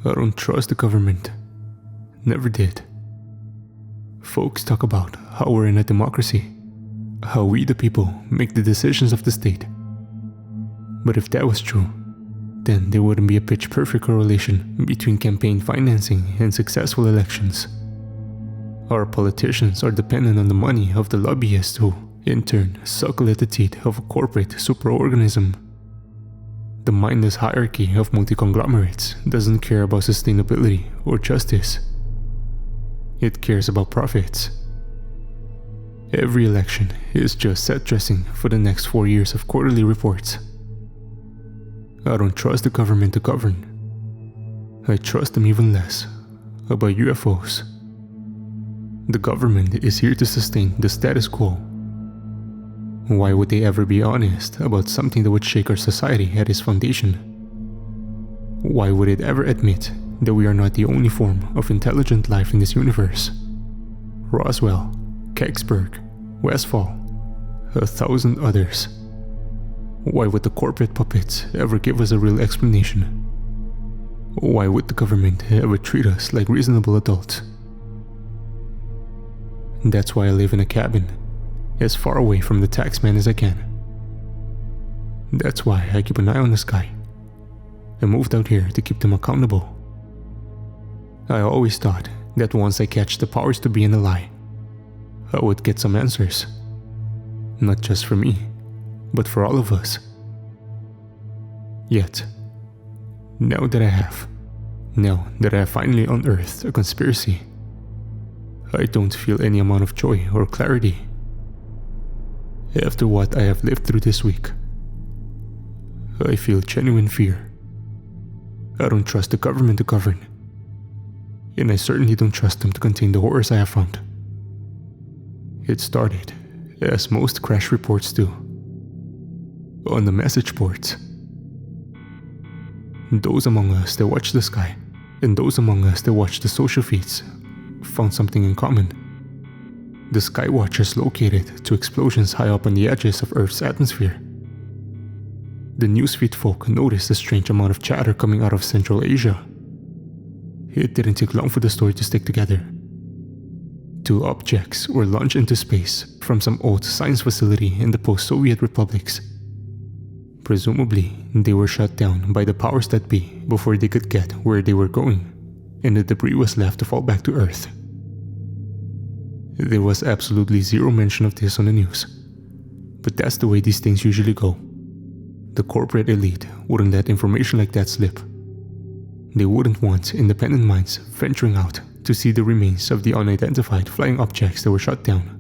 I don't trust the government. Never did. Folks talk about how we're in a democracy, how we the people make the decisions of the state. But if that was true, then there wouldn't be a pitch-perfect correlation between campaign financing and successful elections. Our politicians are dependent on the money of the lobbyists who, in turn, suckle at the teat of a corporate superorganism. The mindless hierarchy of multi-conglomerates doesn't care about sustainability or justice. It cares about profits. Every election is just set dressing for the next 4 years of quarterly reports. I don't trust the government to govern. I trust them even less about UFOs. The government is here to sustain the status quo. Why would they ever be honest about something that would shake our society at its foundation? Why would it ever admit that we are not the only form of intelligent life in this universe? Roswell, Kecksburg, Westfall, 1,000 others. Why would the corporate puppets ever give us a real explanation? Why would the government ever treat us like reasonable adults? That's why I live in a cabin, as far away from the taxman as I can. That's why I keep an eye on the sky. I moved out here to keep them accountable. I always thought that once I catch the powers to be in a lie, I would get some answers. Not just for me, but for all of us. Yet, now that I have finally unearthed a conspiracy, I don't feel any amount of joy or clarity. After what I have lived through this week, I feel genuine fear. I don't trust the government to govern, and I certainly don't trust them to contain the horrors I have found. It started, as most crash reports do, on the message boards. Those among us that watch the sky, and those among us that watch the social feeds, found something in common. The sky watchers located to explosions high up on the edges of Earth's atmosphere. The newsfeed folk noticed a strange amount of chatter coming out of Central Asia. It didn't take long for the story to stick together. 2 objects were launched into space from some old science facility in the post-Soviet republics. Presumably, they were shut down by the powers that be before they could get where they were going, and the debris was left to fall back to Earth. There was absolutely zero mention of this on the news, but that's the way these things usually go. The corporate elite wouldn't let information like that slip. They wouldn't want independent minds venturing out to see the remains of the unidentified flying objects that were shot down.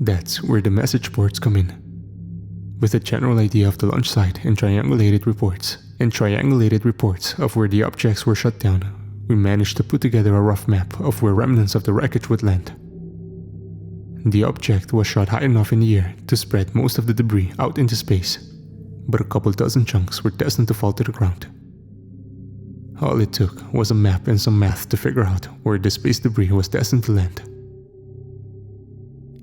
That's where the message boards come in. With a general idea of the launch site and triangulated reports of where the objects were shot down, we managed to put together a rough map of where remnants of the wreckage would land. The object was shot high enough in the air to spread most of the debris out into space, but a couple dozen chunks were destined to fall to the ground. All it took was a map and some math to figure out where the space debris was destined to land.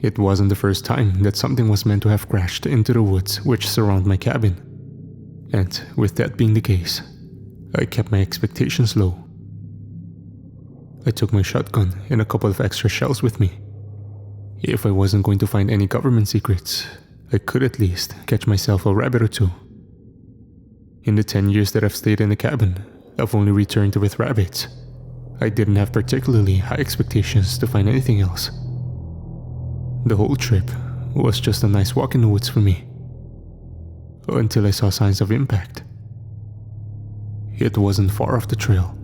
It wasn't the first time that something was meant to have crashed into the woods which surround my cabin, and with that being the case, I kept my expectations low. I took my shotgun and a couple of extra shells with me. If I wasn't going to find any government secrets, I could at least catch myself a rabbit or 2. In the 10 years that I've stayed in the cabin, I've only returned with rabbits. I didn't have particularly high expectations to find anything else. The whole trip was just a nice walk in the woods for me, until I saw signs of impact. It wasn't far off the trail.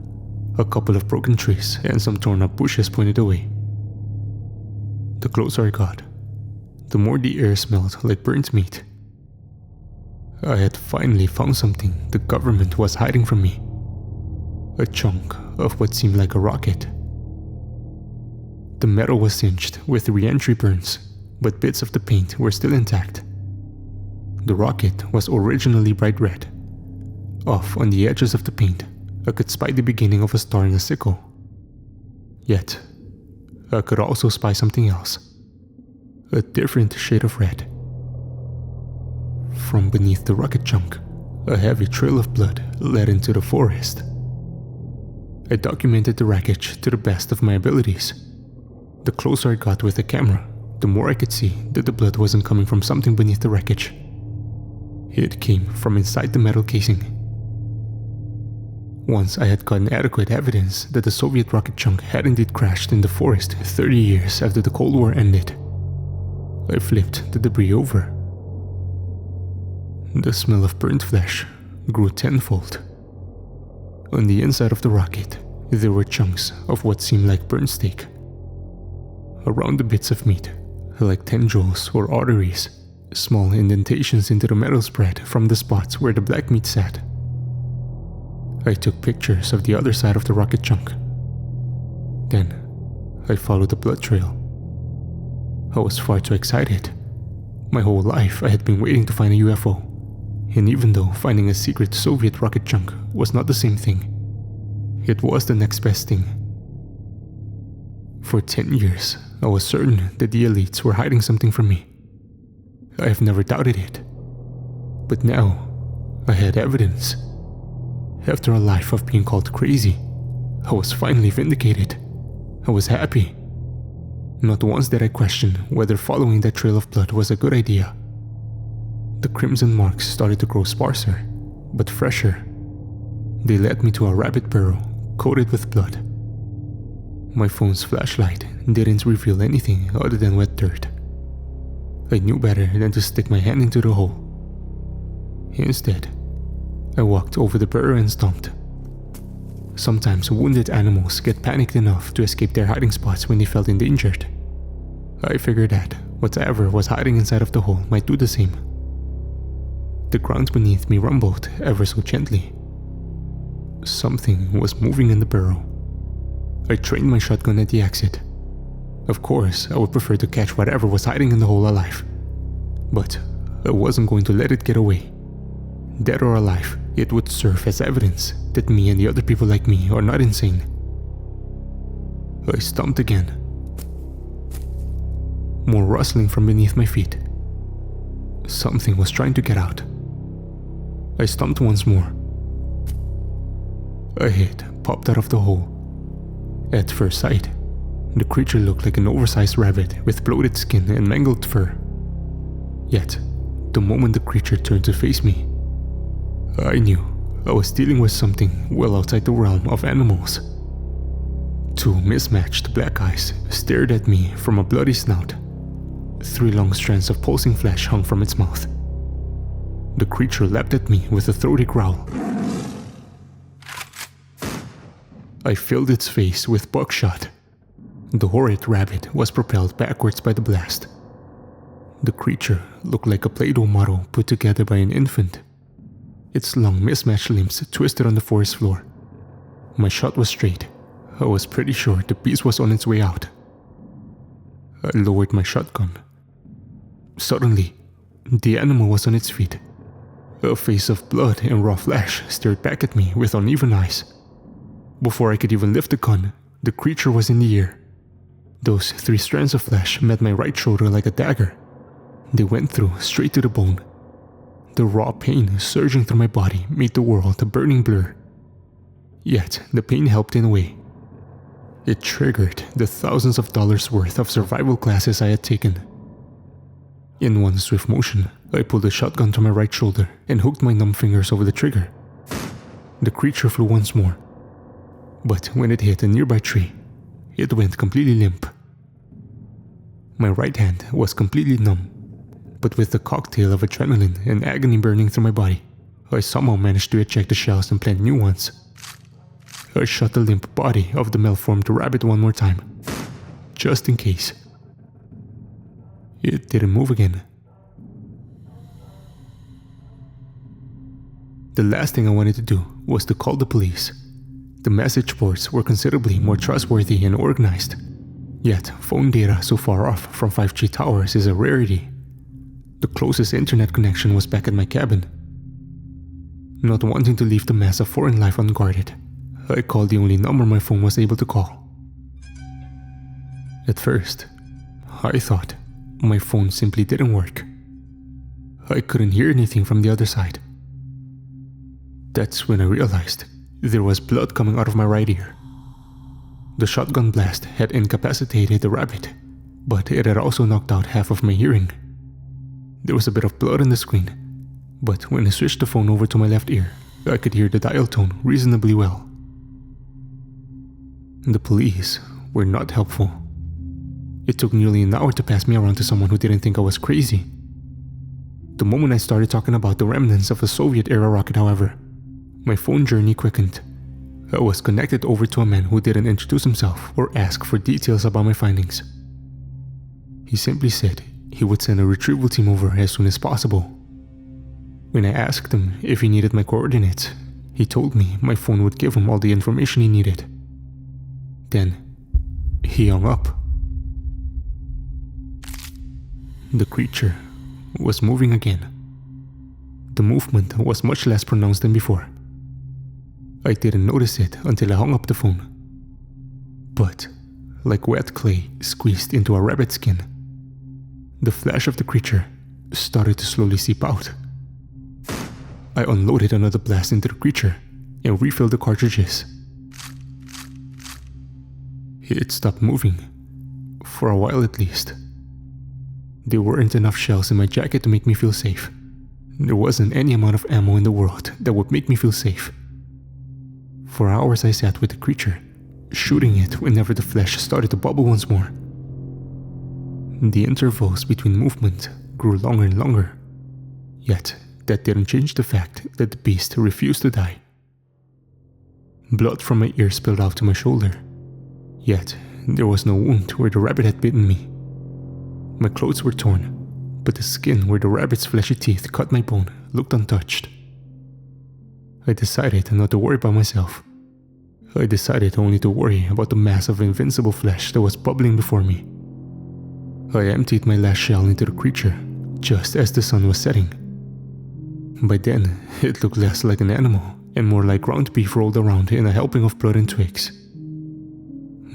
A couple of broken trees and some torn up bushes pointed away. The closer I got, the more the air smelled like burnt meat. I had finally found something the government was hiding from me. A chunk of what seemed like a rocket. The metal was singed with re-entry burns, but bits of the paint were still intact. The rocket was originally bright red. Off on the edges of the paint, I could spy the beginning of a star in a sickle. Yet, I could also spy something else. A different shade of red. From beneath the rocket chunk, a heavy trail of blood led into the forest. I documented the wreckage to the best of my abilities. The closer I got with the camera, the more I could see that the blood wasn't coming from something beneath the wreckage. It came from inside the metal casing. Once I had gotten adequate evidence that the Soviet rocket chunk had indeed crashed in the forest 30 years after the Cold War ended, I flipped the debris over. The smell of burnt flesh grew tenfold. On the inside of the rocket, there were chunks of what seemed like burnt steak. Around the bits of meat, like tendrils or arteries, small indentations into the metal spread from the spots where the black meat sat. I took pictures of the other side of the rocket chunk. Then, I followed the blood trail. I was far too excited. My whole life I had been waiting to find a UFO, and even though finding a secret Soviet rocket chunk was not the same thing, it was the next best thing. For 10 years, I was certain that the elites were hiding something from me. I have never doubted it. But now, I had evidence. After a life of being called crazy, I was finally vindicated. I was happy. Not once did I question whether following that trail of blood was a good idea. The crimson marks started to grow sparser, but fresher. They led me to a rabbit burrow coated with blood. My phone's flashlight didn't reveal anything other than wet dirt. I knew better than to stick my hand into the hole. Instead, I walked over the burrow and stomped. Sometimes wounded animals get panicked enough to escape their hiding spots when they felt endangered. I figured that whatever was hiding inside of the hole might do the same. The ground beneath me rumbled ever so gently. Something was moving in the burrow. I trained my shotgun at the exit. Of course, I would prefer to catch whatever was hiding in the hole alive. But I wasn't going to let it get away. Dead or alive, it would serve as evidence that me and the other people like me are not insane. I stomped again. More rustling from beneath my feet. Something was trying to get out. I stomped once more. A head popped out of the hole. At first sight, the creature looked like an oversized rabbit with bloated skin and mangled fur. Yet, the moment the creature turned to face me, I knew I was dealing with something well outside the realm of animals. Two mismatched black eyes stared at me from a bloody snout. 3 long strands of pulsing flesh hung from its mouth. The creature leapt at me with a throaty growl. I filled its face with buckshot. The horrid rabbit was propelled backwards by the blast. The creature looked like a Play-Doh model put together by an infant. Its long mismatched limbs twisted on the forest floor. My shot was straight. I was pretty sure the beast was on its way out. I lowered my shotgun. Suddenly, the animal was on its feet. A face of blood and raw flesh stared back at me with uneven eyes. Before I could even lift the gun, the creature was in the air. Those 3 strands of flesh met my right shoulder like a dagger. They went through straight to the bone. The raw pain surging through my body made the world a burning blur. Yet, the pain helped in a way. It triggered the thousands of dollars worth of survival classes I had taken. In one swift motion, I pulled the shotgun to my right shoulder and hooked my numb fingers over the trigger. The creature flew once more. But when it hit a nearby tree, it went completely limp. My right hand was completely numb, but with the cocktail of adrenaline and agony burning through my body, I somehow managed to eject the shells and plant new ones. I shot the limp body of the malformed rabbit one more time, just in case. It didn't move again. The last thing I wanted to do was to call the police. The message boards were considerably more trustworthy and organized. Yet, phone data so far off from 5G towers is a rarity. The closest internet connection was back at my cabin. Not wanting to leave the mass of foreign life unguarded, I called the only number my phone was able to call. At first, I thought my phone simply didn't work. I couldn't hear anything from the other side. That's when I realized there was blood coming out of my right ear. The shotgun blast had incapacitated the rabbit, but it had also knocked out half of my hearing. There was a bit of blood on the screen, but when I switched the phone over to my left ear, I could hear the dial tone reasonably well. The police were not helpful. It took nearly an hour to pass me around to someone who didn't think I was crazy. The moment I started talking about the remnants of a Soviet-era rocket, however, my phone journey quickened. I was connected over to a man who didn't introduce himself or ask for details about my findings. He simply said he would send a retrieval team over as soon as possible. When I asked him if he needed my coordinates, he told me my phone would give him all the information he needed. Then, he hung up. The creature was moving again. The movement was much less pronounced than before. I didn't notice it until I hung up the phone. But, like wet clay squeezed into a rabbit skin, the flesh of the creature started to slowly seep out. I unloaded another blast into the creature and refilled the cartridges. It stopped moving, for a while at least. There weren't enough shells in my jacket to make me feel safe. There wasn't any amount of ammo in the world that would make me feel safe. For hours I sat with the creature, shooting it whenever the flesh started to bubble once more. The intervals between movement grew longer and longer, yet that didn't change the fact that the beast refused to die. Blood from my ear spilled out to my shoulder, yet there was no wound where the rabbit had bitten me. My clothes were torn, but the skin where the rabbit's fleshy teeth cut my bone looked untouched. I decided not to worry about myself. I decided only to worry about the mass of invincible flesh that was bubbling before me. I emptied my last shell into the creature just as the sun was setting. By then, it looked less like an animal and more like ground beef rolled around in a helping of blood and twigs.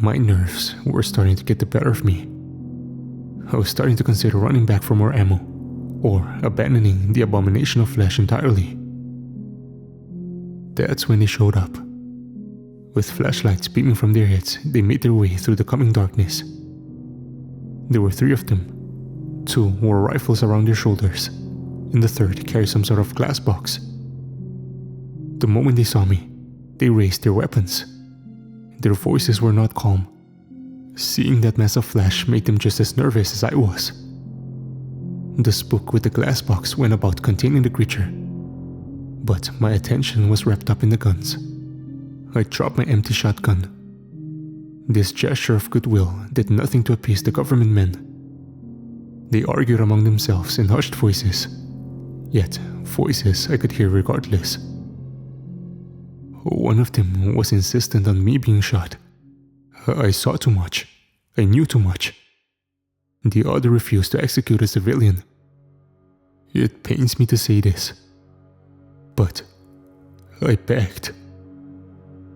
My nerves were starting to get the better of me. I was starting to consider running back for more ammo, or abandoning the abomination of flesh entirely. That's when they showed up. With flashlights beaming from their heads, they made their way through the coming darkness. There were 3 of them. 2 wore rifles around their shoulders, and the third carried some sort of glass box. The moment they saw me, they raised their weapons. Their voices were not calm. Seeing that mass of flesh made them just as nervous as I was. The spook with the glass box went about containing the creature, but my attention was wrapped up in the guns. I dropped my empty shotgun. This gesture of goodwill did nothing to appease the government men. They argued among themselves in hushed voices, yet voices I could hear regardless. One of them was insistent on me being shot. I saw too much. I knew too much. The other refused to execute a civilian. It pains me to say this, but I begged.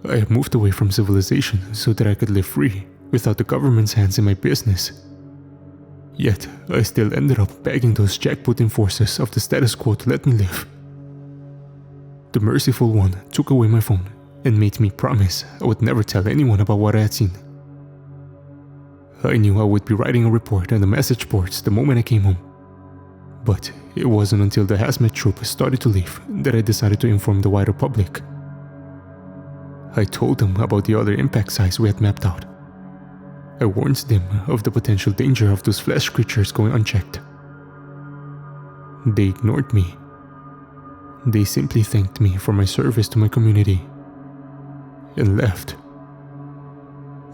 I had moved away from civilization so that I could live free without the government's hands in my business. Yet I still ended up begging those jackboot enforcers of the status quo to let me live. The merciful one took away my phone and made me promise I would never tell anyone about what I had seen. I knew I would be writing a report on the message boards the moment I came home. But it wasn't until the hazmat troop started to leave that I decided to inform the wider public. I told them about the other impact sites we had mapped out. I warned them of the potential danger of those flesh creatures going unchecked. They ignored me. They simply thanked me for my service to my community and left.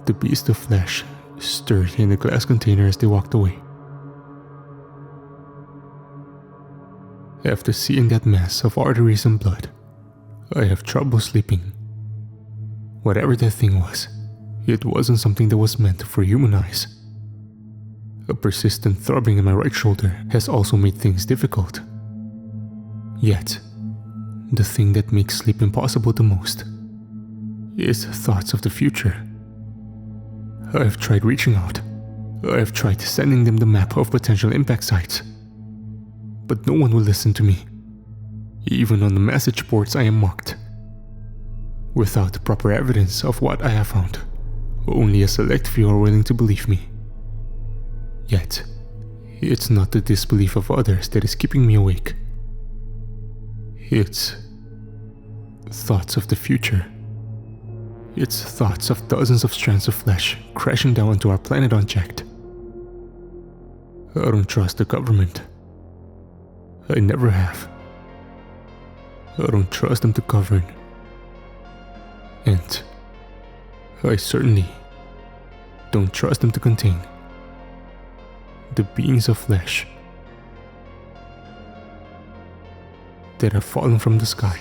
The beast of flesh stirred in the glass container as they walked away. After seeing that mess of arteries and blood, I have trouble sleeping. Whatever that thing was, it wasn't something that was meant for human eyes. A persistent throbbing in my right shoulder has also made things difficult. Yet, the thing that makes sleep impossible the most is thoughts of the future. I have tried reaching out. I have tried sending them the map of potential impact sites. But no one will listen to me. Even on the message boards I am mocked. without proper evidence of what I have found. Only a select few are willing to believe me. Yet, it's not the disbelief of others that is keeping me awake. It's thoughts of the future. It's thoughts of dozens of strands of flesh crashing down onto our planet unchecked. I don't trust the government. I never have. I don't trust them to govern. And I certainly don't trust them to contain the beings of flesh that have fallen from the sky.